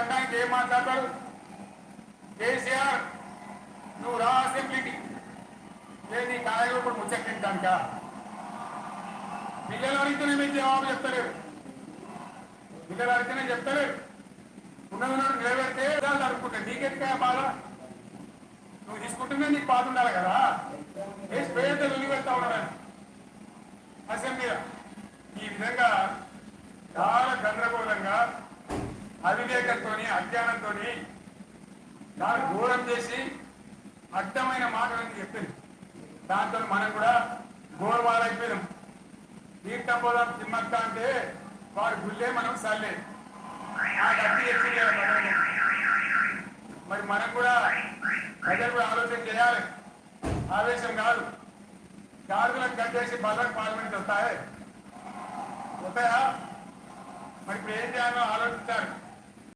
అనడానికి ఏం మాట్లాడతాడు? కేసీఆర్ నువ్వు రా అసెంబ్లీకి, లేదు నీ కాయలు కూడా ముచ్చట్టింటానుక. పిల్లలు అడిగితేనే మీకు జవాబు చెప్తలేరు, పిల్లలు అడిగితేనే చెప్తలేరు. ఉన్నదన్నాడు నిలబెడితే అనుకుంటా నీకెందుక బాధ? నువ్వు తీసుకుంటున్నా నీకు బాధ ఉండాలి కదా. వేసి పేరుతో నిలబెడతా ఉన్నాను అసెంబ్లీలో. ఈ విధంగా చాలా గందరగోళంగా అవివేకంతో అజ్ఞానంతో చాలా ఘోరం చేసి అడ్డమైన మాటలని చెప్పింది. దాంతో మనం కూడా ఘోరవారైపోయినాం. తీర్థం పోదాం తిమ్మక్క అంటే వారి గుళ్ళే మనం సల్లే ఆ డబ్బు తెచ్చింది. మరి మనం కూడా ప్రజలు కూడా ఆలోచన చేయాలి. ఆవేశం కాదు. గాడులకు కట్టేసి బలకు పార్లమెంట్ వస్తాయా? మరి ఇప్పుడు ఏం చేయాలో ఆలోచించాలి.